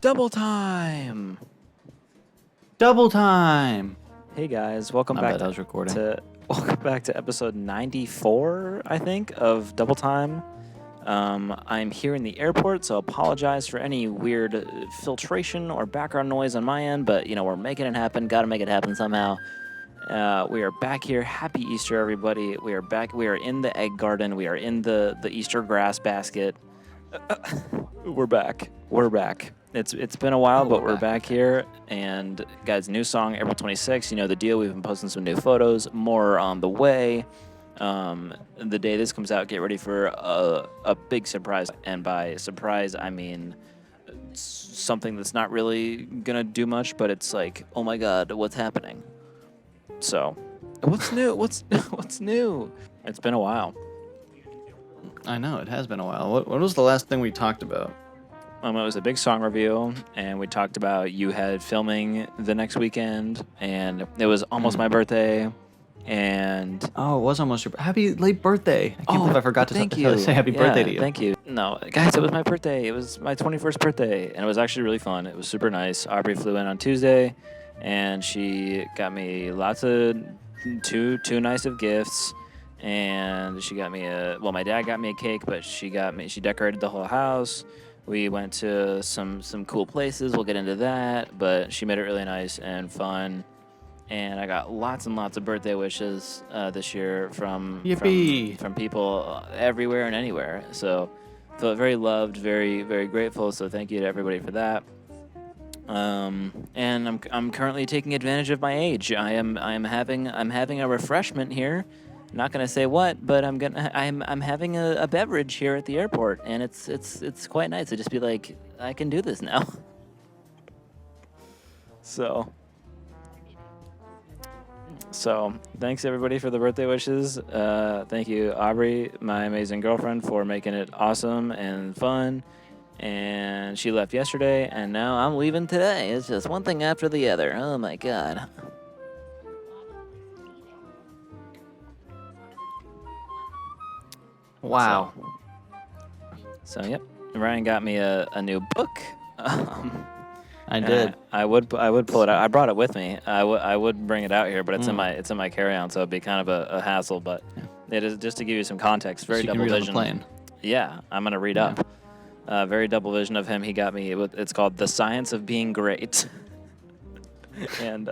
Double time! Double time! Hey guys, welcome I back bet I was recording. welcome back to episode 94, I think, of Double Time. I'm here in the airport, so apologize for any weird filtration or background noise on my end, but we're making it happen. Gotta make it happen somehow. We are back here. Happy Easter, everybody. We are back. We are in the egg garden. We are in the Easter grass basket. We're back. We're back. It's been a while, but we're back here. And guys, new song April 26th. You know the deal. We've been posting some new photos. More on the way. The day this comes out, get ready for a big surprise. And by surprise, I mean something that's not really gonna do much, but it's like, oh my god, what's happening? So, what's new? What's new? It's been a while. I know, it has been a while. What was the last thing we talked about? It was a big song review, and we talked about you had filming the next weekend, and it was almost my birthday, and... Oh, it was almost your... Happy late birthday! I can't believe I forgot to say happy birthday to you. Thank you. No, guys, it was my birthday. It was my 21st birthday, and it was actually really fun. It was super nice. Aubrey flew in on Tuesday, and she got me lots of two nice of gifts. And she got me my dad got me a cake, but she decorated the whole house. We went to some cool places. We'll get into that, but she made it really nice and fun. And I got lots and lots of birthday wishes this year from people everywhere and anywhere. So felt very loved, very, very grateful. So thank you to everybody for that. And I'm currently taking advantage of my age. I'm having a refreshment here. Not gonna say what, but I'm having a beverage here at the airport, and it's quite nice to just be like, I can do this now. So thanks everybody for the birthday wishes. Thank you, Aubrey, my amazing girlfriend, for making it awesome and fun. And she left yesterday, and now I'm leaving today. It's just one thing after the other. Oh my god. Wow. So yep, Ryan got me a new book. I did. I would pull it out. I brought it with me. I would bring it out here, but it's in my carry-on, so it'd be kind of a hassle. But it is, just to give you some context. Very so double vision. You can read on the plane. Yeah, I'm gonna read up. Very double vision of him. He got me. It's called The Science of Being Great. And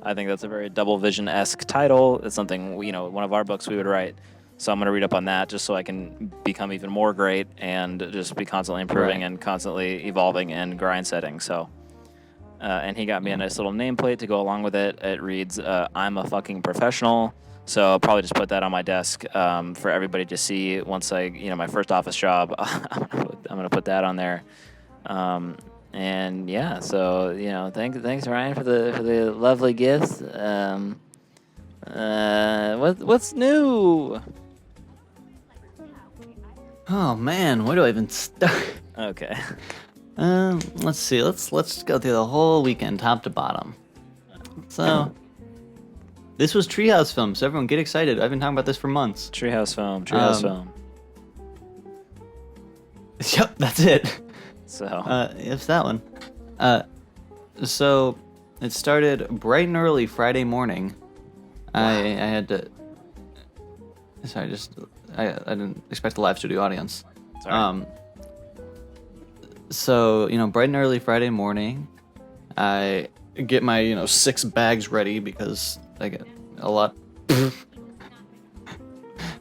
I think that's a very double vision-esque title. It's something one of our books we would write. So I'm going to read up on that just so I can become even more great and just be constantly improving and constantly evolving and grind setting. So, and he got me a nice little nameplate to go along with it. It reads, I'm a fucking professional. So I'll probably just put that on my desk for everybody to see once my first office job. I'm going to put that on there. And yeah, so, thanks Ryan for the lovely gifts. What's new? Oh man, where do I even start? Okay. Let's see. Let's go through the whole weekend, top to bottom. So, this was Treehouse Film, so everyone get excited. I've been talking about this for months. Treehouse Film. Yep, that's it. So. It's that one. So, it started bright and early Friday morning. Wow. I had to. Sorry, I didn't expect a live studio audience. Sorry. So, bright and early Friday morning, I get my, 6 bags ready because I got a lot.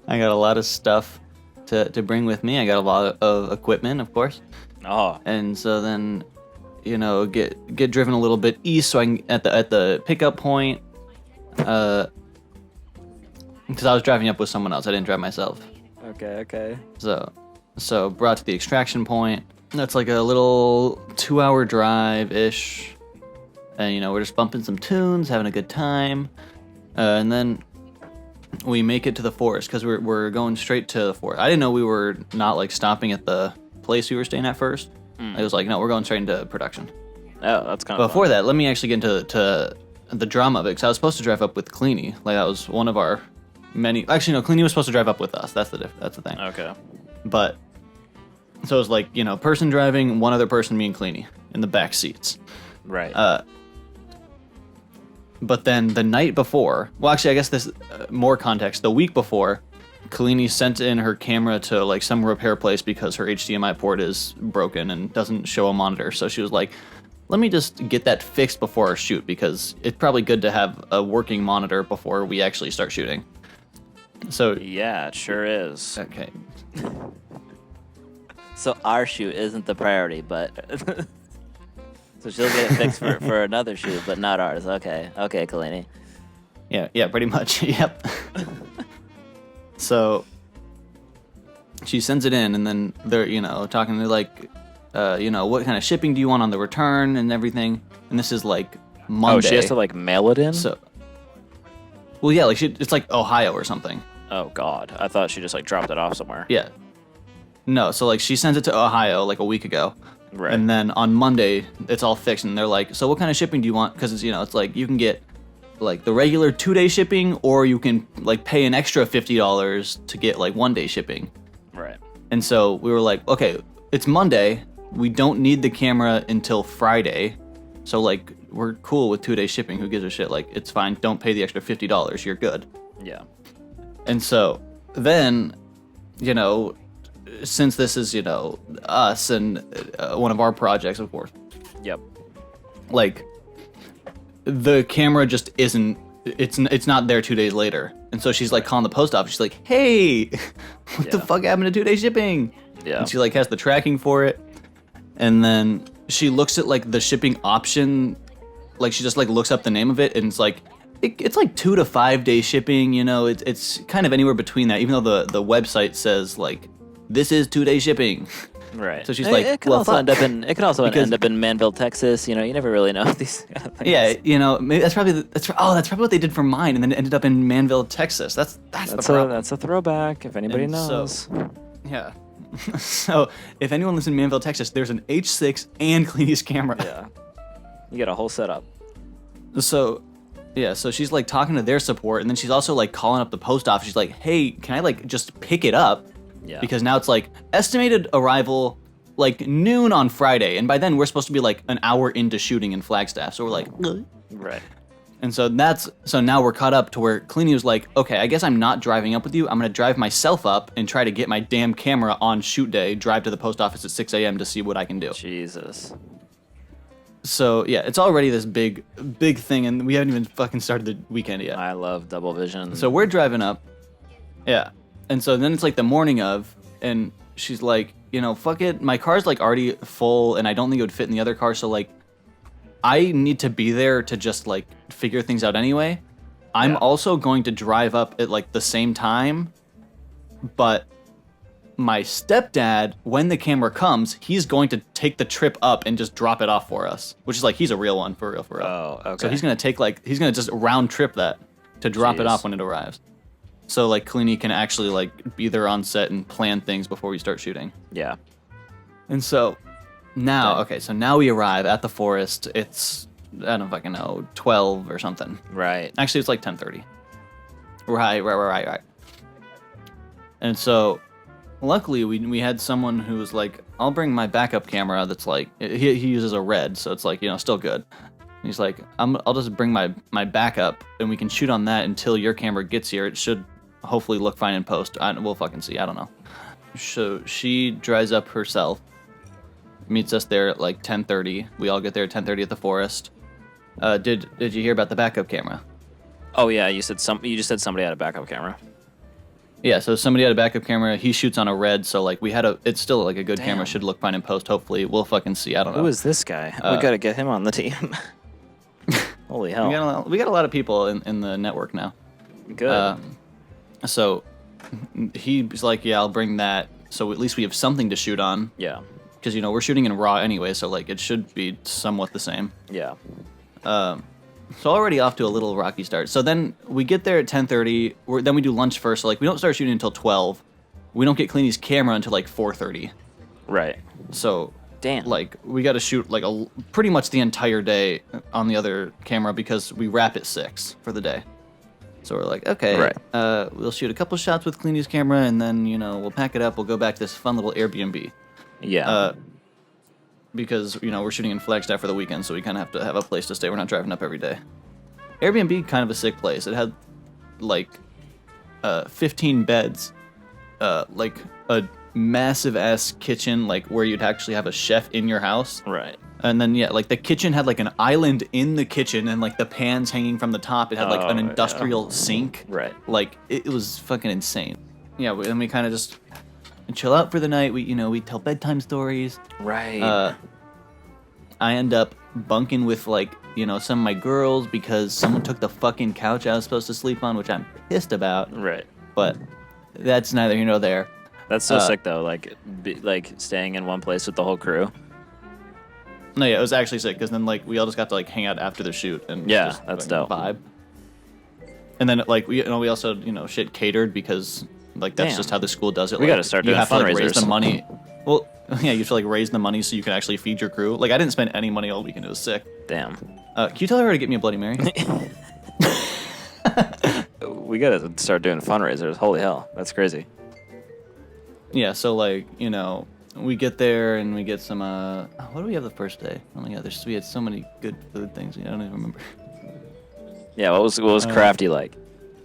I got a lot of stuff to bring with me. I got a lot of equipment, of course. Oh. And so then, get driven a little bit east so I can at the pickup point. Because I was driving up with someone else. I didn't drive myself. Okay. So brought to the extraction point. That's like a little 2-hour drive-ish. And, we're just bumping some tunes, having a good time. And then we make it to the forest because we're going straight to the forest. I didn't know we were not, stopping at the place we were staying at first. It was like, no, we're going straight into production. Oh, that's kind of Before that, let me actually get into the drama of it because I was supposed to drive up with Cleany. That was one of our... Actually, no, Cleany was supposed to drive up with us. That's the thing. Okay. But, so it was person driving, one other person, me and Cleany. in the back seats. Right. But then the night before, well, actually, I guess this more context. The week before, Kalini sent in her camera to like some repair place because her HDMI port is broken and doesn't show a monitor. So she was like, "Let me just get that fixed before our shoot because it's probably good to have a working monitor before we actually start shooting." So yeah, it sure is. okay, So our shoot isn't the priority, but so she'll get it fixed for another shoot, but not ours. Okay, Kalini. yeah, pretty much, yep. So she sends it in, and then they're talking to like, what kind of shipping do you want on the return and everything. And this is like Monday. Oh, she has to like mail it in. So, well, yeah, like it's like Ohio or something. Oh God, I thought she just like dropped it off somewhere. Yeah. No, so like she sends it to Ohio like a week ago. Right. And then on Monday it's all fixed, and they're like, "So what kind of shipping do you want?" Because it's like you can get like the regular 2-day shipping, or you can like pay an extra $50 to get like 1-day shipping. Right. And so we were like, okay, it's Monday. We don't need the camera until Friday. So like we're cool with 2-day shipping. Who gives a shit? Like it's fine. Don't pay the extra $50. You're good. Yeah. And so then, since this is, us and one of our projects, of course, Yep. like the camera just isn't, it's not there 2 days later. And so she's like calling the post office. She's like, "Hey, what the Yeah. fuck happened to 2-day shipping?" Yeah. And she like has the tracking for it. And then she looks at like the shipping option. Like she just like looks up the name of it, and it's like, it's like 2 to 5 day shipping. It's kind of anywhere between that, even though the website says like, this is 2-day shipping. Right. So she's like, it could "Well, also fuck." end up in Because- end up in Manville, Texas. You never really know these kind of things. Yeah, maybe that's probably that's probably what they did for mine, and then it ended up in Manville, Texas. That's the That's problem. that's a throwback. If anybody And so- knows. Yeah. So if anyone lives in Manville, Texas, there's an H6 and Kalini's camera. Yeah. You get a whole setup. So, yeah, so she's like talking to their support, and then she's also like calling up the post office. She's like, "Hey, can I like just pick it up?" Yeah. Because now it's like estimated arrival like noon on Friday, and by then we're supposed to be like an hour into shooting in Flagstaff. So we're like, Right. and so now we're caught up to where Kalini was like, "Okay, I guess I'm not driving up with you. I'm gonna drive myself up and try to get my damn camera on shoot day. Drive to the post office at 6 a.m. to see what I can do." Jesus. So yeah, it's already this big thing, and we haven't even fucking started the weekend yet. I love double vision. So we're driving up, yeah, and so then it's like the morning of, and she's like, "Fuck it, my car's like already full, and I don't think it would fit in the other car, so like, I need to be there to just like figure things out anyway. I'm Yeah. also going to drive up at like the same time, but my stepdad, when the camera comes, he's going to take the trip up and just drop it off for us, which is like, he's a real one, for real. Oh, okay. So he's gonna just round trip that to drop it Jeez. off when it arrives. So like Kalini can actually like be there on set and plan things before we start shooting. Yeah. And so now, Okay. okay, so now we arrive at the forest. It's, I don't fucking know, 12 or something. Right. Actually, it's like 10:30. Right. And so, luckily, we had someone who was like, "I'll bring my backup camera." That's like, he uses a Red, so it's like, still good. And he's like, I'll just bring my backup, and we can shoot on that until your camera gets here. It should hopefully look fine in post. We'll fucking see. I don't know. So she drives up herself, meets us there at like 10:30. We all get there at 10:30 at the forest. Did you hear about the backup camera? Oh yeah, you just said somebody had a backup camera. Yeah, so somebody had a backup camera. He shoots on a Red, so like it's still like a good camera. Damn. Should look fine in post. Hopefully, we'll fucking see. I don't know. Who is this guy? We gotta get him on the team. Holy hell. we got a lot of people in the network now. Good. So he's like, "Yeah, I'll bring that." So at least we have something to shoot on, yeah. because we're shooting in RAW anyway, so like it should be somewhat the same. Yeah. So already off to a little rocky start. So then we get there at 10:30. Then we do lunch first. So like we don't start shooting until 12. We don't get Kalini's camera until like 4:30. Right. So Damn. like we got to shoot like pretty much the entire day on the other camera because we wrap at 6 for the day. So we're like, okay, Right. We'll shoot a couple shots with Kalini's camera, and then we'll pack it up. We'll go back to this fun little Airbnb. Yeah. because we're shooting in Flagstaff for the weekend, so we kind of have to have a place to stay. We're not driving up every day. Airbnb, kind of a sick place. It had like 15 beds, like a massive ass kitchen, like where you'd actually have a chef in your house. Right. And then like the kitchen had like an island in the kitchen, and like the pans hanging from the top. It had like an industrial sink. Right. Like it was fucking insane. Yeah, and we kind of just chill out for the night. We tell bedtime stories. Right. I end up bunking with like some of my girls because someone took the fucking couch I was supposed to sleep on, which I'm pissed about. Right. But that's neither here nor there. That's so sick though. Like staying in one place with the whole crew. No, yeah, it was actually sick because then like we all just got to like hang out after the shoot and just that's fucking dope. vibe. And then like we also shit catered because like that's Damn. just how the school does it. We like, gotta start you doing have to like raise fundraisers. the money. Well, yeah, you have to like raise the money so you can actually feed your crew. Like I didn't spend any money all weekend. It was sick. Damn. Can you tell her to get me a Bloody Mary? We gotta start doing fundraisers. Holy hell, that's crazy. Yeah, so like we get there and we get some. What do we have the first day? Oh my god, we had so many good food things. I don't even remember. Yeah, what was Crafty like?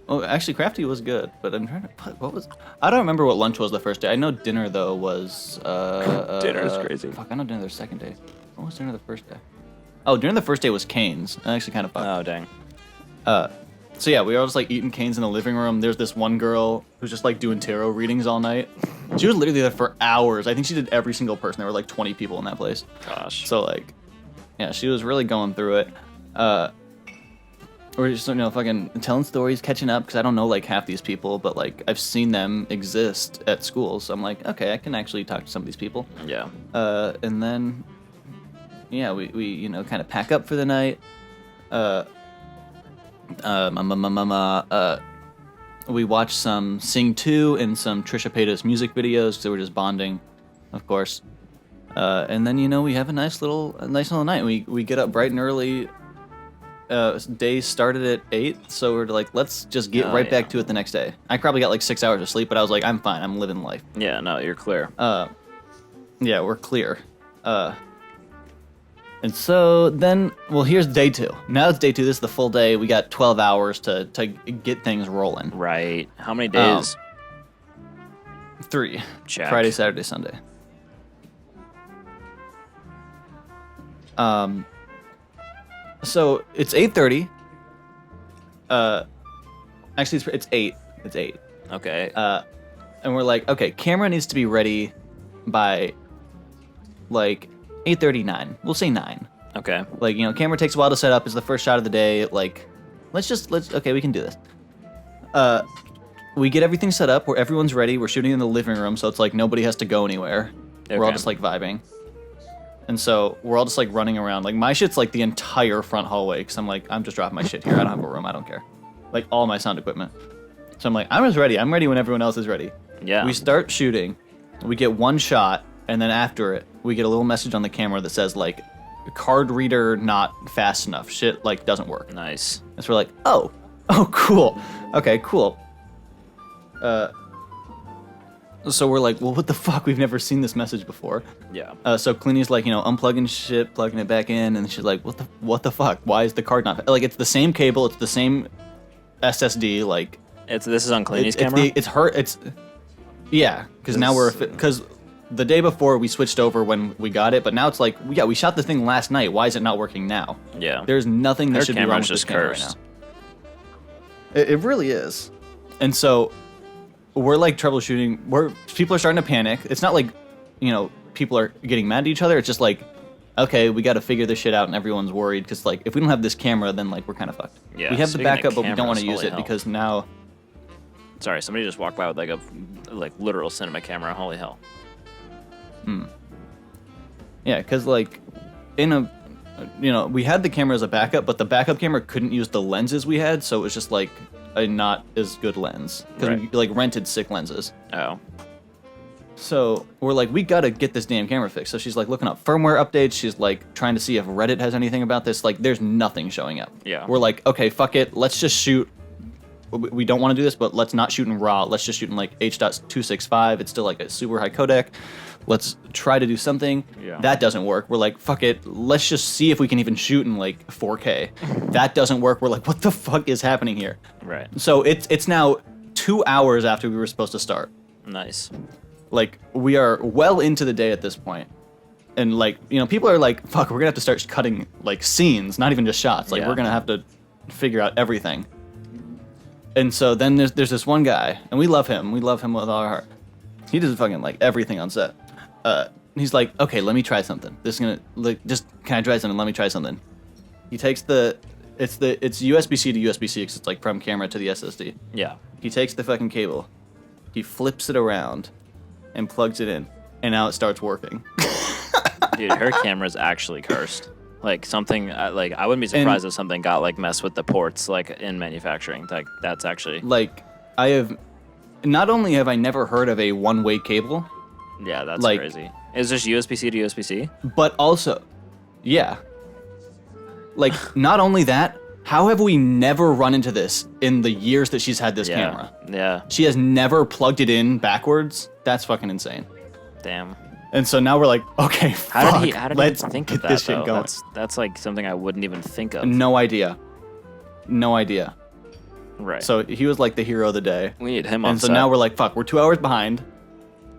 Oh, actually, Crafty was good, but I'm trying to. What was? I don't remember what lunch was the first day. I know dinner though was. Dinner's crazy. Fuck, I know dinner the second day. What was dinner the first day? Oh, dinner the first day was Cane's. I actually kind of fucked. Oh dang. So yeah, we were all just like eating Cane's in the living room. There's this one girl who's just like doing tarot readings all night. She was literally there for hours. I think she did every single person. There were like 20 people in that place. Gosh. So like, yeah, she was really going through it. We're just fucking telling stories, catching up because I don't know like half these people, but like I've seen them exist at school, so I'm like, okay, I can actually talk to some of these people. Yeah. And then, yeah, we kind of pack up for the night. We watched some Sing 2 and some Trisha Paytas music videos because they were just bonding, of course. And then we have a nice little night. We get up bright and early. Day started at 8, so we're like, let's just get right back to it the next day. I probably got like 6 hours of sleep, but I was like, I'm fine. I'm living life. Yeah. No, you're clear. Yeah, we're clear. And so then, well, here's day 2. Now it's day 2. This is the full day. We got 12 hours to get things rolling. Right. How many days? 3. Check. Friday, Saturday, Sunday. So it's 8:30. Actually, it's 8. It's 8. Okay. And we're like, okay, camera needs to be ready by like 8:39. We'll say 9. Okay. Like, camera takes a while to set up. It's the first shot of the day. Like, okay, we can do this. We get everything set up where everyone's ready. We're shooting in the living room, so it's like nobody has to go anywhere. We're all Okay. just like vibing. And so we're all just like running around. Like my shit's like the entire front hallway because I'm just dropping my shit here. I don't have a room. I don't care. Like all my sound equipment. So I'm like, I'm just ready. I'm ready when everyone else is ready. Yeah. We start shooting. We get one shot, and then after it, we get a little message on the camera that says like, card reader not fast enough. Shit like doesn't work. Nice. And so we're like, oh, cool. Okay, cool. So we're like, well, what the fuck? We've never seen this message before. Yeah. So Cleanie's like, unplugging shit, plugging it back in, and she's like, what the fuck? Why is the card not like? It's the same cable, it's the same SSD. Like, This is on Cleanie's camera. Yeah, because now because the day before we switched over when we got it, but now it's like, yeah, we shot the thing last night. Why is it not working now? Yeah. There's nothing that Their should be wrong camera's with this just camera cursed. right now. It really is. And so we're like troubleshooting. People are starting to panic. It's not like, people are getting mad at each other. It's just like, okay, we got to figure this shit out, and everyone's worried because like if we don't have this camera, then like we're kind of fucked. Yeah, we have the speaking of backup, but we don't want to cameras, use holy it hell. because now. Sorry, somebody just walked by with like a literal cinema camera. Holy hell. Yeah, because like we had the camera as a backup, but the backup camera couldn't use the lenses we had, so it was just like a not as good lens because we Right. like rented sick lenses. Oh. So we're like, we gotta get this damn camera fixed. So she's like looking up firmware updates. She's like trying to see if Reddit has anything about this. Like, there's nothing showing up. Yeah. We're like, okay, fuck it. Let's just shoot. We don't want to do this, but let's not shoot in RAW. Let's just shoot in like H.265. It's still like a super high codec. Let's try to do something. Yeah. That doesn't work. We're like, fuck it. Let's just see if we can even shoot in like 4K. That doesn't work. We're like, what the fuck is happening here? Right. So it's now 2 hours after we were supposed to start. Nice. Like, we are well into the day at this point. And like, you know, people are like, fuck, we're gonna have to start cutting like scenes, not even just shots. Like, Yeah. we're gonna have to figure out everything. And so then there's this one guy, and we love him. We love him with all our heart. He does fucking like everything on set. He's like, okay, let me try something. This is gonna like, just can I try something? Let me try something. He takes it's USB-C to USB-C because it's like from camera to the SSD. Yeah. He takes the fucking cable, he flips it around, and plugs it in, and now it starts working. Dude, her camera's actually cursed. Like something, like I wouldn't be surprised if something got like messed with the ports, like in manufacturing. Like that's actually. Like, not only have I never heard of a one-way cable, Yeah, that's like- crazy. Is this USB-C to USB-C? but also, yeah. Like, not only that, how have we never run into this in the years that she's had this Yeah. camera? Yeah. She has never plugged it in backwards. That's fucking insane. Damn. And so now we're like, okay, How did he let's think get of that this shit though? going. That's like something I wouldn't even think of. No idea. No idea. Right. So he was like the hero of the day. we need him on And so set. now we're like, fuck, we're 2 hours behind.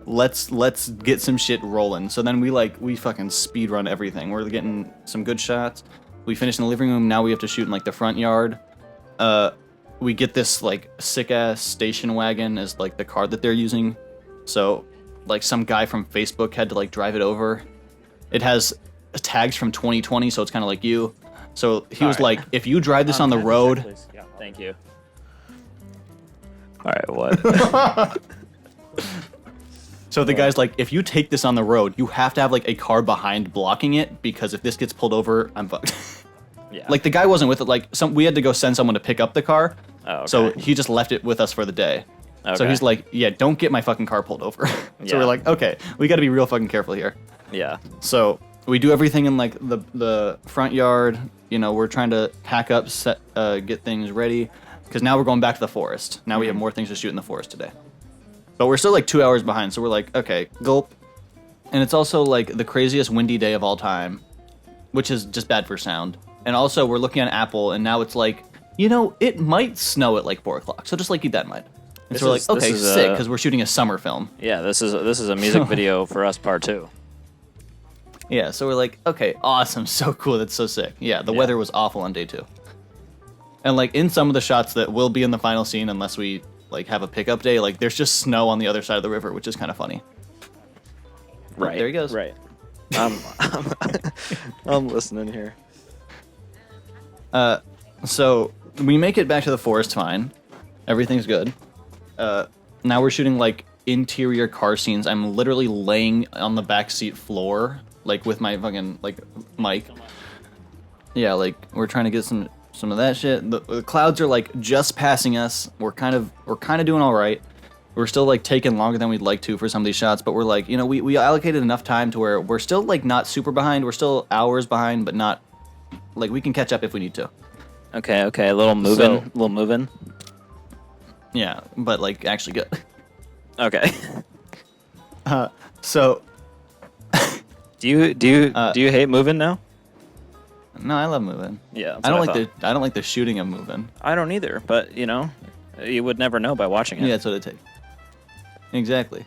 Let's get some shit rolling. So then we fucking speed run everything. We're getting some good shots. We finish in the living room. Now we have to shoot in like the front yard. We get this like sick ass station wagon as like the car that they're using. So like some guy from Facebook had to like drive it over. It has tags from 2020, so it's kind of like you. So he was Alright. like, if you drive this on the Can I road, check, please? Yeah, thank you. All right, what? so the guy's like, if you take this on the road, you have to have like a car behind blocking it, because if this gets pulled over, I'm fucked. Yeah. Like the guy wasn't with it. Like we had to go send someone to pick up the car. Oh, okay. So he just left it with us for the day. So Okay. he's like, yeah, don't get my fucking car pulled over. So Yeah. we're like, okay, we got to be real fucking careful here. Yeah. So we do everything in like the front yard. You know, we're trying to pack up, get things ready, because now we're going back to the forest. Now we have more things to shoot in the forest today. But we're still like 2 hours behind, so we're like, okay, gulp. And it's also like the craziest windy day of all time, which is just bad for sound. And also we're looking on Apple, and now it's like, you know, it might snow at like 4 o'clock. So just like keep that in mind. And This so we're is- like, this okay, is, sick, because we're shooting a summer film. Yeah. This is a music video for us, part 2. Yeah, so we're like, okay, awesome, so cool, that's so sick. Yeah, the Yeah. weather was awful on day 2. And like in some of the shots that will be in the final scene, unless we like have a pickup day, like there's just snow on the other side of the river, which is kind of funny. Right. There he goes. Right. I'm listening here. So we make it back to the forest fine. Everything's good. Now we're shooting like interior car scenes. I'm literally laying on the back seat floor, like with my fucking like mic. Yeah, like we're trying to get some of that shit. The clouds are like just passing us. We're kind of doing all right. We're still like taking longer than we'd like to for some of these shots, but we're like, you know, we allocated enough time to where we're still like not super behind. We're still hours behind, but not like we can catch up if we need to. Okay. A little moving. Yeah, but like actually good. Okay. So Do you hate moving now? no, I love moving. Yeah. that's I don't what like I don't like the shooting of moving. I don't either, but you know, you would never know by watching it. Yeah, that's what it takes. Exactly.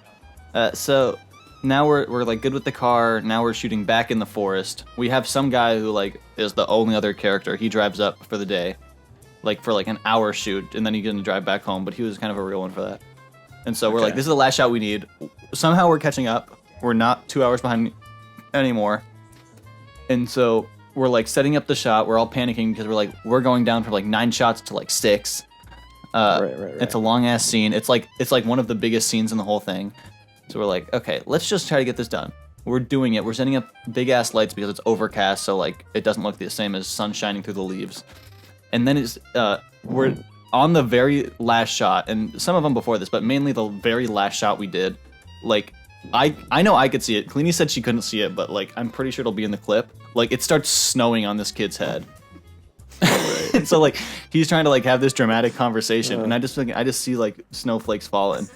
So now we're like good with the car. Now we're shooting back in the forest. We have some guy who like is the only other character. He drives up for the day, like for like an hour shoot, and then he's gonna drive back home. But he was kind of a real one for that. And so we're Okay. like, this is the last shot we need. Somehow we're catching up. We're not 2 hours behind anymore. And so we're like setting up the shot. We're all panicking because we're going down from like 9 shots to like 6. Right. It's a long ass scene. It's like one of the biggest scenes in the whole thing. So we're like, okay, let's just try to get this done. We're doing it. We're setting up big ass lights because it's overcast, so like it doesn't look the same as sun shining through the leaves. And then we're on the very last shot, and some of them before this, but mainly the very last shot we did. Like I know I could see it. Cleanie said she couldn't see it, but like I'm pretty sure it'll be in the clip. Like it starts snowing on this kid's head. And so like he's trying to like have this dramatic conversation, and I just see like snowflakes falling.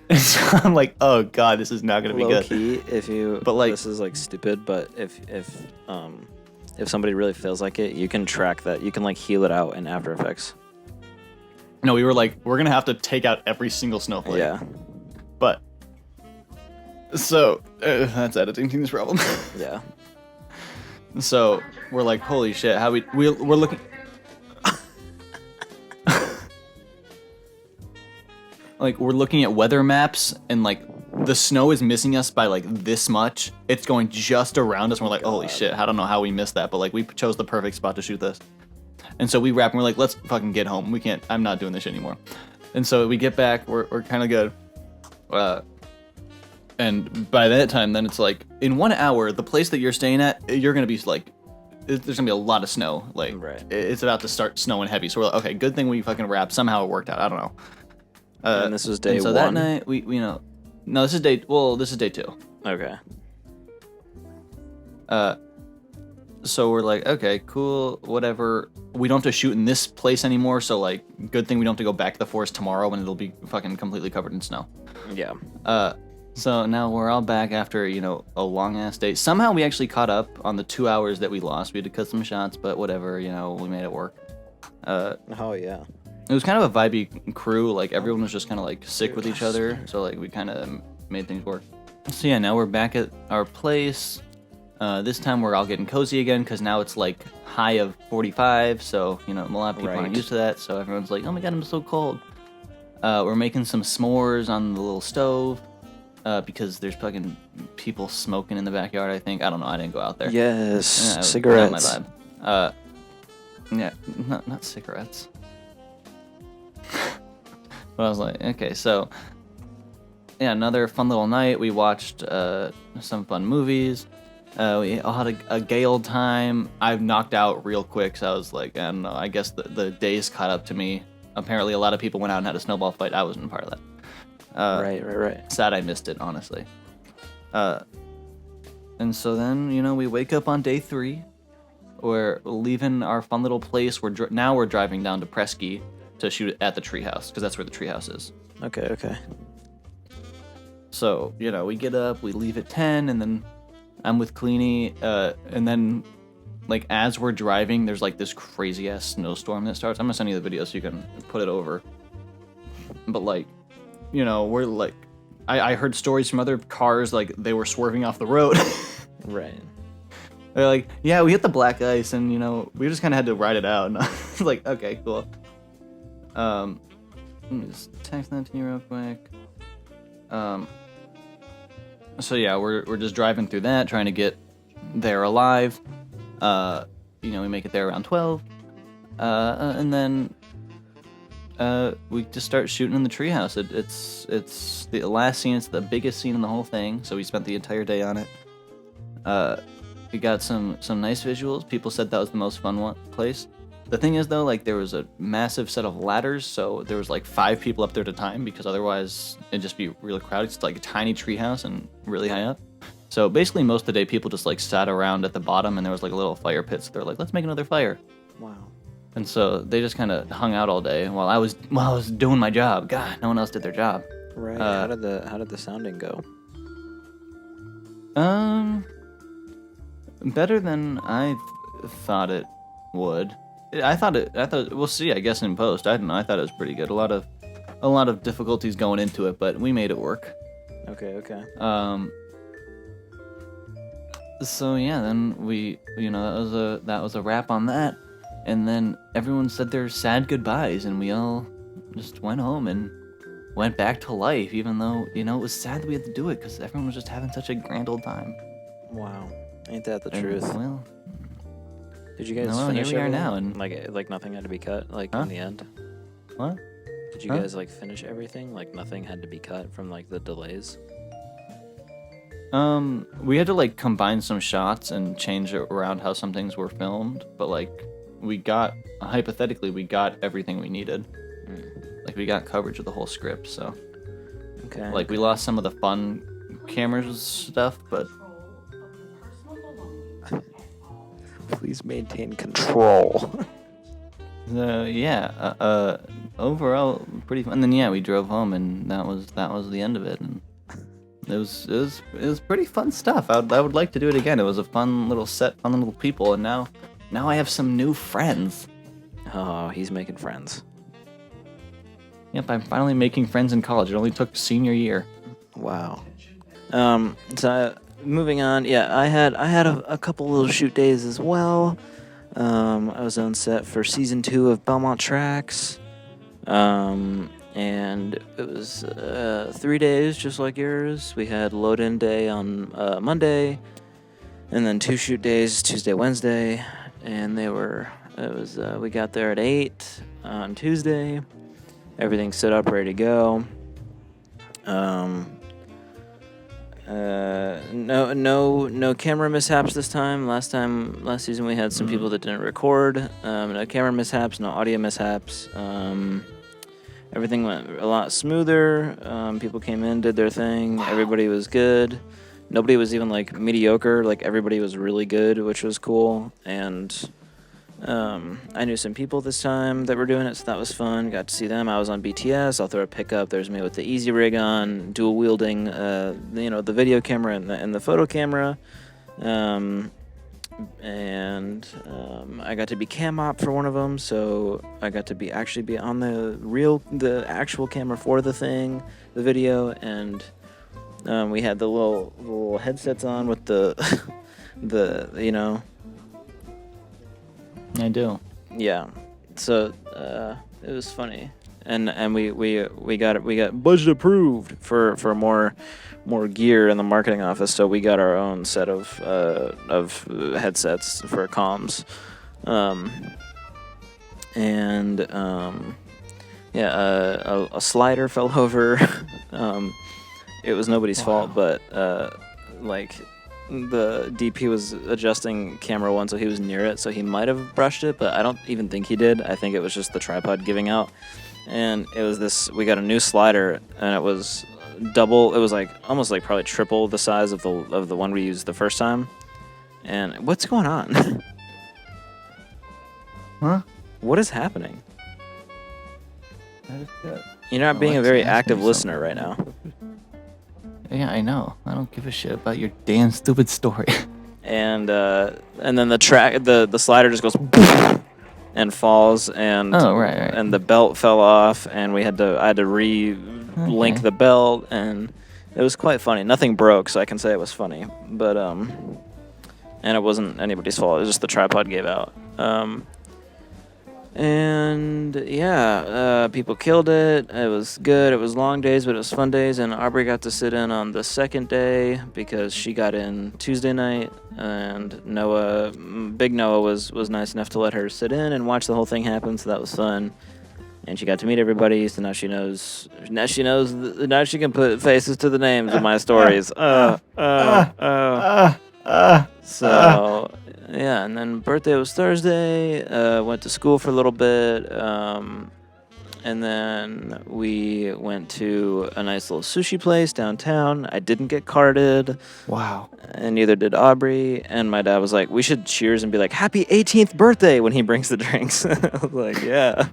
And so I'm like, oh god, this is not gonna be Low good. key, if you, But, like- this is like stupid, but if somebody really feels like it, you can track that. You can like heal it out in After Effects. No, we were like, we're gonna have to take out every single snowflake. Yeah, But so that's editing team's problem. yeah. So we're like, holy shit, how we're looking. Like, we're looking at weather maps, and like the snow is missing us by like this much. It's going just around us, and we're like, holy shit, I don't know how we missed that, but like we chose the perfect spot to shoot this. And so we wrap, and we're like, let's fucking get home. We can't. I'm not doing this shit anymore. And so we get back. We're kind of good. And by that time, then it's like in 1 hour, the place that you're staying at, you're gonna be like, there's gonna be a lot of snow. Like, Right. it's about to start snowing heavy. So we're like, okay, good thing we fucking wrapped. Somehow it worked out. I don't know. And this was day and so one. that night, we no, this is day. Well, this is day 2. Okay. So we're like, okay, cool, whatever. We don't have to shoot in this place anymore. So like, good thing we don't have to go back to the forest tomorrow when it'll be fucking completely covered in snow. Yeah. So now we're all back after, a long ass day. Somehow we actually caught up on the 2 hours that we lost. We had to cut some shots, but whatever, we made it work. Oh yeah. It was kind of a vibey crew. Like, everyone was just kind of like sick with each other. So like, we kind of made things work. So yeah, now we're back at our place. This time we're all getting cozy again because now it's like high of 45. So, a lot of people aren't Right. used to that. So everyone's like, oh my god, I'm so cold. We're making some s'mores on the little stove. Because there's fucking people smoking in the backyard, I think. I don't know. I didn't go out there. Yes. Yeah, Cigarettes. Not my vibe. Yeah, not cigarettes. But I was like, okay, so yeah, another fun little night. We watched some fun movies. We all had a gay old time. I've knocked out real quick, so I was like, I don't know. I guess the days caught up to me. Apparently, a lot of people went out and had a snowball fight. I wasn't a part of that. Right. Sad I missed it, honestly. And so then, we wake up on day 3. We're leaving our fun little place. Now we're driving down to Presky to shoot at the treehouse, because that's where the treehouse is. Okay. So, we get up, we leave at 10, and then I'm with Cleany, and then, like, as we're driving, there's, like, this crazy-ass snowstorm that starts. I'm gonna send you the video so you can put it over. But, like, we're, like... I heard stories from other cars, like, they were swerving off the road. Right. They're like, yeah, we hit the black ice, and, we just kind of had to ride it out. And I was like, okay, cool. Let me just text that to you real quick. So yeah, we're just driving through that, trying to get there alive. We make it there around 12. And then we just start shooting in the treehouse. It's the last scene. It's the biggest scene in the whole thing. So we spent the entire day on it. We got some nice visuals. People said that was the most fun place. The thing is, though, like, there was a massive set of ladders, so there was like 5 people up there at a time, because otherwise it'd just be really crowded. It's like a tiny treehouse and really high up. So basically, most of the day, people just like sat around at the bottom, and there was like a little fire pit. So they're like, let's make another fire. Wow. And so they just kind of hung out all day while I was doing my job. God, no one else did their job. Right. How did the sounding go? Better than I thought it would. I thought we'll see, I guess, in post. I don't know. I thought it was pretty good. A lot of difficulties going into it, but we made it work. Okay. So yeah, then we, that was a wrap on that. And then everyone said their sad goodbyes, and we all just went home and went back to life, even though, it was sad that we had to do it, because everyone was just having such a grand old time. Wow. Ain't that the And, truth? well, Did you guys no, finish here we are everything? now, and- like nothing had to be cut, like Huh? in the end? what? Did you Huh? guys like finish everything? Like nothing had to be cut from like the delays? We had to like combine some shots and change it around how some things were filmed, but like we got everything we needed. Like we got coverage of the whole script, so Okay. like we lost some of the fun cameras stuff, but please maintain control. overall pretty fun. And then yeah, we drove home, and that was the end of it. And it was pretty fun stuff. I would like to do it again. It was a fun little set, fun little people, and now I have some new friends. Oh, he's making friends. Yep, I'm finally making friends in college. It only took senior year. Wow. So moving on, yeah, I had a couple little shoot days as well. I was on set for season 2 of Belmont Tracks, and it was 3 days just like yours. We had load-in day on Monday, and then 2 shoot days, Tuesday, Wednesday, and we got there at 8 on Tuesday. Everything's set up, ready to go. No camera mishaps this time. Last season we had some people that didn't record. No camera mishaps, no audio mishaps. Everything went a lot smoother. People came in, did their thing. Wow. Everybody was good. Nobody was even like mediocre. Like everybody was really good, which was cool. And I knew some people this time that were doing it, so that was fun. Got to see them. I was on BTS. I'll throw a pic up. There's me with the Easy Rig on, dual wielding, the video camera and the photo camera. I got to be cam op for one of them, so I got to actually be on the actual camera for the video, and we had the little headsets on with the I do. Yeah, so it was funny, and we got budget approved for more gear in the marketing office, so we got our own set of headsets for comms, a slider fell over. It was nobody's fault, but the DP was adjusting camera 1, so he was near it, so he might have brushed it, but I don't even think he did. I think it was just the tripod giving out. And it was we got a new slider, and it was double. It was like almost like probably triple the size of the one we used the first time. And what's going on? Huh? What is happening? You're not being a very active listener right now. Yeah, I know. I don't give a shit about your damn stupid story. And then the slider just goes and falls, and right. And the belt fell off, and I had to re-link the belt, and it was quite funny. Nothing broke, so I can say it was funny, but and it wasn't anybody's fault. It was just the tripod gave out. And yeah, people killed it. It was good. It was long days, but it was fun days. And Aubrey got to sit in on the second day because she got in Tuesday night. And Big Noah was nice enough to let her sit in and watch the whole thing happen. So that was fun. And she got to meet everybody. So now she knows. Now she can put faces to the names of my stories. So. Yeah, and then birthday was Thursday, went to school for a little bit, and then we went to a nice little sushi place downtown. I didn't get carded. Wow. And neither did Aubrey, and my dad was like, we should cheers and be like, happy 18th birthday when he brings the drinks. I was like, yeah.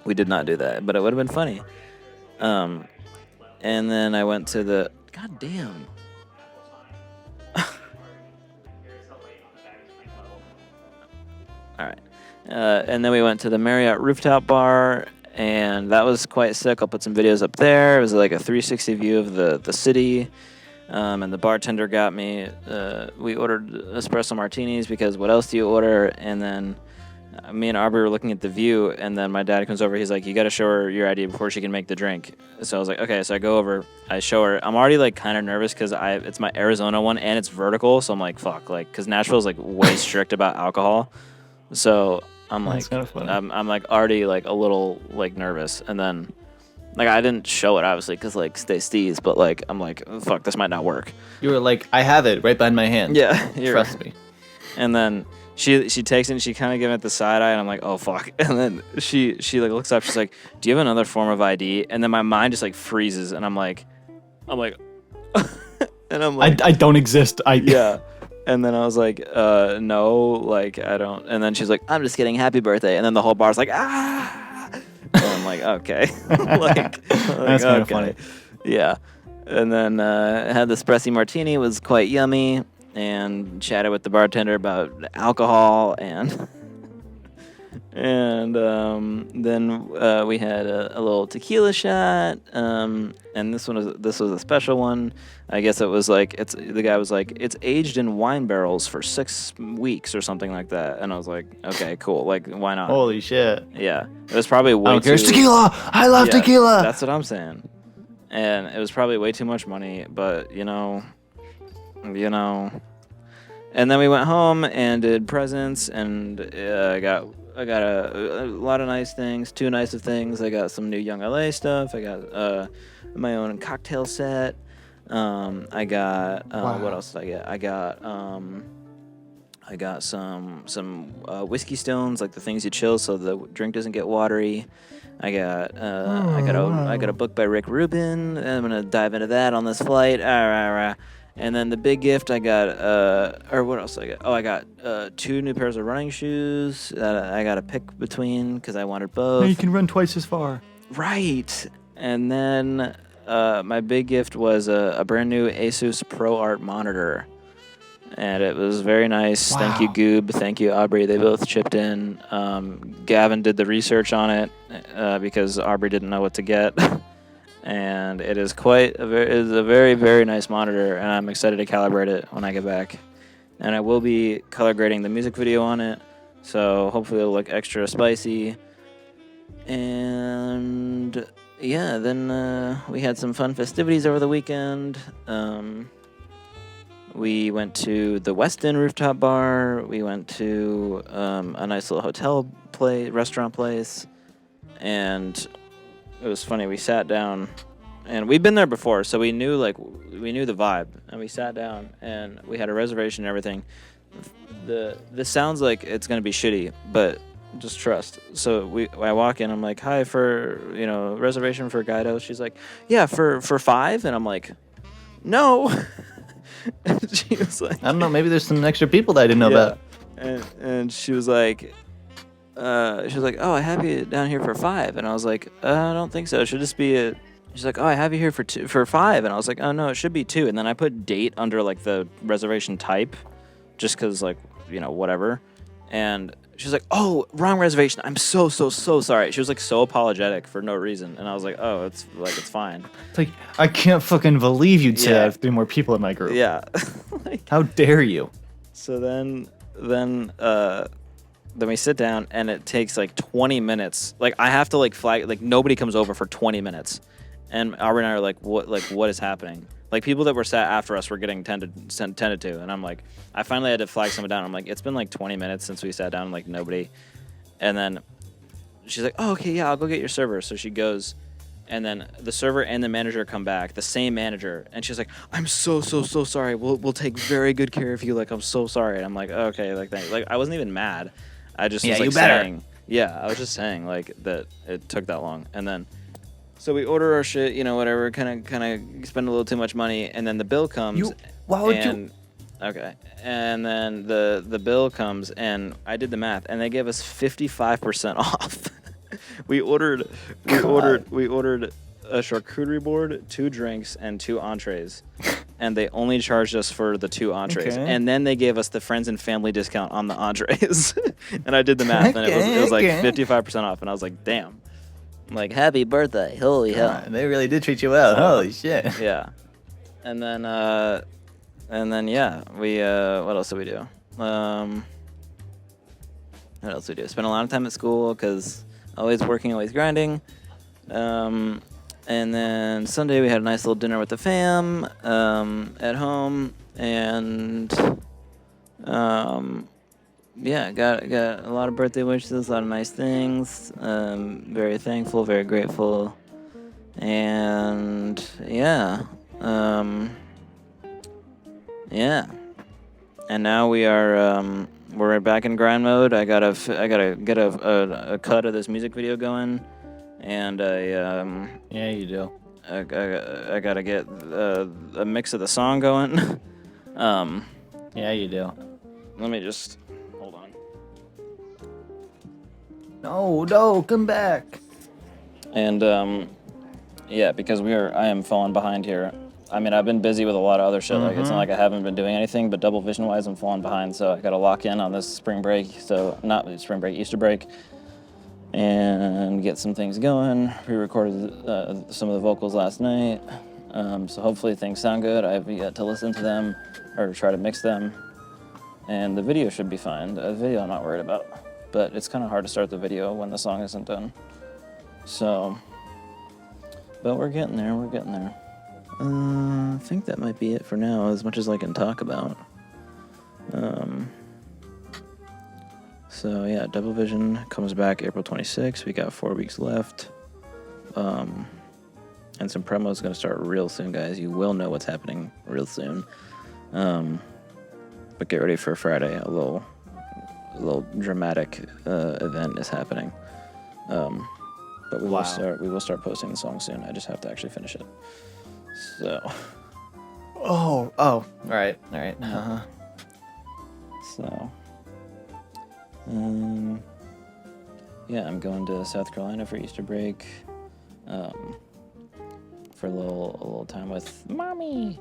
We did not do that, but it would have been funny. And then I went to the... God damn. All right. And then we went to the Marriott rooftop bar, and that was quite sick. I'll put some videos up there. It was like a 360 view of the city, and the bartender got me. We ordered espresso martinis because what else do you order? And then me and Aubrey were looking at the view, and then my dad comes over. He's like, you got to show her your ID before she can make the drink. So I was like, okay. So I go over. I show her. I'm already like kind of nervous because it's my Arizona one, and it's vertical. So I'm like, fuck. Like, because Nashville's like way strict about alcohol. So I'm like, I'm like already like a little like nervous, and then like I didn't show it obviously because like stay steez, but like I'm like fuck, this might not work. You were like, I have it right behind my hand. Yeah, trust me. And then she takes it and she kind of gives it the side eye, and I'm like, oh fuck. And then she like looks up, she's like, do you have another form of ID? And then my mind just like freezes, and I'm like, and I'm like, I don't exist. Yeah. And then I was like, no, like, I don't. And then she's like, I'm just kidding. Happy birthday. And then the whole bar's like, ah. And I'm like, okay. That's kind of funny. Yeah. And then had the espresso martini. It was quite yummy. And chatted with the bartender about alcohol. And then we had a little tequila shot. And this was a special one. I guess it was like the guy was like, it's aged in wine barrels for 6 weeks or something like that. And I was like, okay, cool. Like, why not? Holy shit. Yeah. It was probably way I don't care. It's too... tequila. I love tequila. That's what I'm saying. And it was probably way too much money, but you know. And then we went home and did presents, and I got a lot of nice things, too nice of things. I got some new Young LA stuff. I got my own cocktail set. I got what else did I get? I got some whiskey stones, like the things you chill so the drink doesn't get watery. I got a book by Rick Rubin. I'm gonna dive into that on this flight. And then the big gift I got, or what else did I get? Oh, I got 2 new pairs of running shoes that I got to pick between because I wanted both. Now you can run twice as far. Right. And then my big gift was a brand new Asus ProArt monitor. And it was very nice. Wow. Thank you, Goob. Thank you, Aubrey. They both chipped in. Gavin did the research on it because Aubrey didn't know what to get. And it is a very, very nice monitor, and I'm excited to calibrate it when I get back. And I will be color grading the music video on it, so hopefully it'll look extra spicy. And yeah, then we had some fun festivities over the weekend. We went to the Westin rooftop bar. We went to a nice little restaurant place, and it was funny. We sat down, and we'd been there before, so we knew the vibe. And we sat down, and we had a reservation and everything. This sounds like it's gonna be shitty, but just trust. So I walk in. I'm like, hi, for reservation for Guido. She's like, yeah, for 5, and I'm like, no. And she was like, I don't know. Maybe there's some extra people that I didn't know about. And she was like. Oh, I have you down here for 5, and I was like, I don't think so. It should just be She's like, oh, I have you here for 5, and I was like, oh no, it should be 2. And then I put date under like the reservation type, just because like whatever. And she's like, oh, wrong reservation. I'm so sorry. She was like so apologetic for no reason, and I was like, oh, it's fine. It's like, I can't fucking believe you'd say I have 3 more people in my group. Yeah. How dare you? So then we sit down, and it takes like 20 minutes. Like I have to like flag, like nobody comes over for 20 minutes, and Aubrey and I are like, what is happening? Like people that were sat after us were getting tended to, and I'm like, I finally had to flag someone down. I'm like, it's been like 20 minutes since we sat down, like nobody. And then she's like, oh, okay, yeah, I'll go get your server. So she goes, and then the server and the manager come back, the same manager, and she's like, I'm so sorry. We'll take very good care of you. Like I'm so sorry. And I'm like, okay, like thanks. Like I wasn't even mad. I just was like saying, I was just saying like that it took that long. And then so we order our shit, whatever, kind of spend a little too much money, and then the bill comes. Why would you? Okay. And then the bill comes, and I did the math, and they gave us 55% off. we ordered a charcuterie board, 2 drinks, and 2 entrees. And they only charged us for the 2 entrees. Okay. And then they gave us the friends and family discount on the entrees. And I did the math, and it was like 55% off. And I was like, damn. I'm like, happy birthday. Holy hell. They really did treat you well. Holy shit. Yeah. And then, we, what else did we do? What else did we do? Spent a lot of time at school because always working, always grinding. And then Sunday we had a nice little dinner with the fam at home, and got a lot of birthday wishes, a lot of nice things. Very thankful, very grateful, and And now we're back in grind mode. I gotta get a cut of this music video going. And yeah, you do. I gotta get a mix of the song going. Yeah, you do. Let me just hold on. No, come back. And yeah, because I am falling behind here. I mean, I've been busy with a lot of other shit. Like, it's not like I haven't been doing anything, but double vision wise, I'm falling behind. So I got to lock in on this spring break. So not spring break, Easter break, and get some things going. Pre-recorded some of the vocals last night, so hopefully things sound good. I've yet to listen to them or try to mix them, and the video should be fine. The video I'm not worried about, but it's kind of hard to start the video when the song isn't done. So, but we're getting there. We're getting there. I think that might be it for now, as much as I can talk about. So yeah, Double Vision comes back April 26th. We got 4 weeks left. And some promo is going to start real soon, guys. You will know what's happening real soon. But get ready for Friday. A little dramatic event is happening. But we will start posting the song soon. I just have to actually finish it. So. Oh. All right. Uh-huh. So. Yeah, I'm going to South Carolina for Easter break. For a little time with mommy.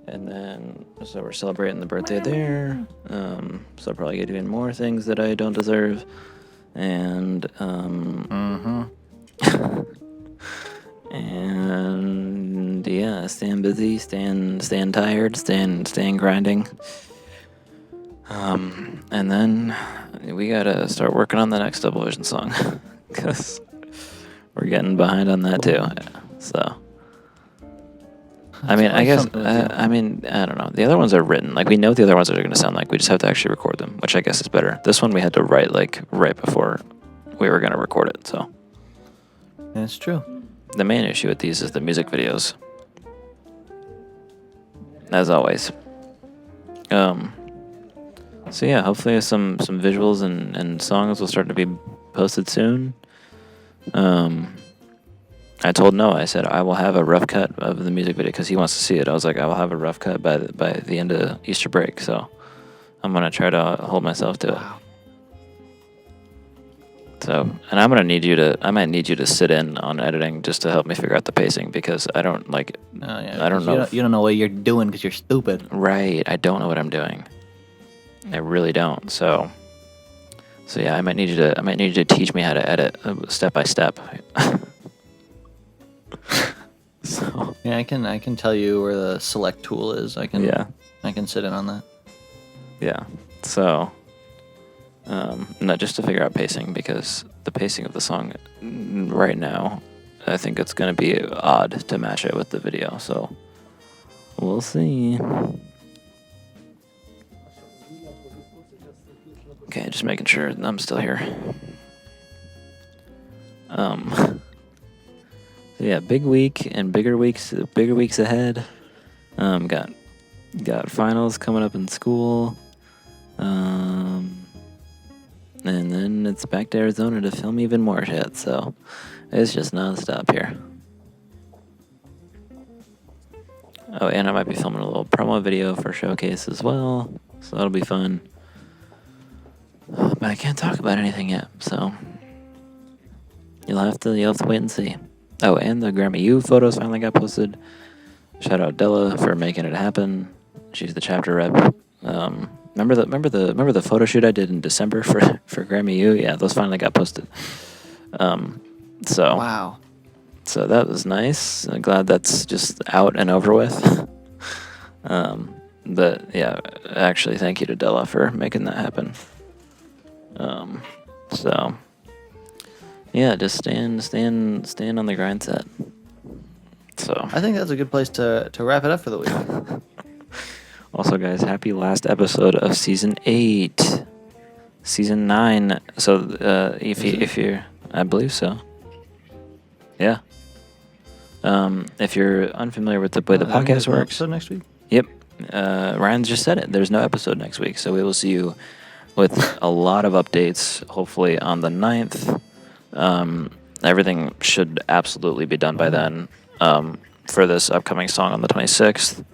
And then, so we're celebrating the birthday there. So I'll probably get even more things that I don't deserve. And, and yeah, staying busy, staying tired, staying grinding. And then we gotta start working on the next Double Vision song, because we're getting behind on that too. So, I mean, I guess, I don't know. The other ones are written. Like, we know what the other ones are going to sound like. We just have to actually record them, which I guess is better. This one we had to write, like, right before we were going to record it, so. That's true. The main issue with these is the music videos. As always. So yeah, hopefully some visuals and songs will start to be posted soon. I told Noah, I said, I will have a rough cut of the music video because he wants to see it. I was like, I will have a rough cut by the end of Easter break. So I'm going to try to hold myself to it. So, and I might need you to sit in on editing just to help me figure out the pacing, because I don't like, I don't know. You don't know what you're doing because you're stupid. Right. I don't know what I'm doing. I really don't. So yeah, I might need you to teach me how to edit step by step. So yeah, I can tell you where the select tool is. I can sit in on that. Yeah. So, not just to figure out pacing, because the pacing of the song right now, I think it's going to be odd to match it with the video. So we'll see. Okay, just making sure I'm still here. So yeah, big week and bigger weeks ahead. Got finals coming up in school. And then it's back to Arizona to film even more shit. So it's just nonstop here. Oh, and I might be filming a little promo video for Showcase as well. So that'll be fun. But I can't talk about anything yet, so you'll have to wait and see. Oh, and the Grammy U photos finally got posted. Shout out Della for making it happen. She's the chapter rep. Remember the photo shoot I did in December for Grammy U? Yeah, those finally got posted. So wow. So that was nice. I'm glad that's just out and over with. But yeah, actually, thank you to Della for making that happen. So yeah, just staying on the grind set. So I think that's a good place to wrap it up for the week. Also, guys, happy last episode of season 8, season 9. So if you're, I believe so. Yeah. If you're unfamiliar with the way the podcast works, episode next week. Yep. Ryan just said it. There's no episode next week, so we will see you with a lot of updates, hopefully on the 9th. Everything should absolutely be done by then, for this upcoming song on the 26th.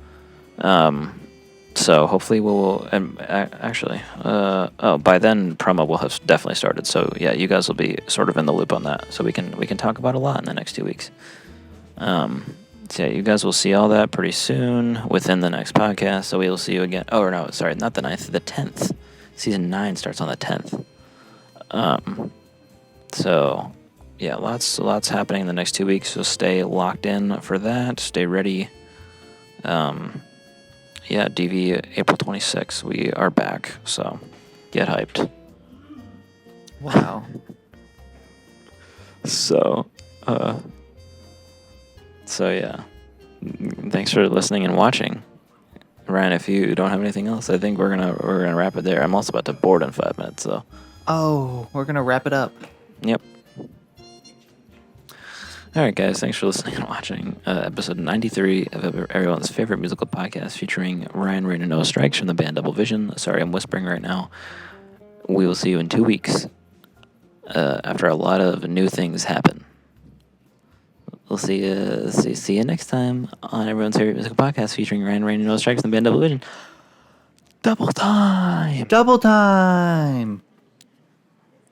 So hopefully we'll actually by then promo will have definitely started. So yeah, you guys will be sort of in the loop on that. So we can talk about a lot in the next 2 weeks. So yeah, you guys will see all that pretty soon within the next podcast. So we will see you again. Oh no, sorry, not the 9th, the 10th. Season 9 starts on the 10th. So yeah, lots happening in the next 2 weeks. So stay locked in for that. Stay ready. Yeah, DV April 26th. We are back, so get hyped. Wow. So yeah. Thanks for listening and watching. Ryan, if you don't have anything else, I think we're gonna wrap it there. I'm also about to board in 5 minutes, so. Oh, we're gonna wrap it up. Yep. All right, guys. Thanks for listening and watching episode 93 of everyone's favorite musical podcast featuring Ryan Rain and Noah Strikes from the band Double Vision. Sorry, I'm whispering right now. We will see you in 2 weeks after a lot of new things happen. We'll see you next time on everyone's favorite musical podcast featuring Ryan Rain and Noah Strikes from the band Double Vision. Double time! Double time!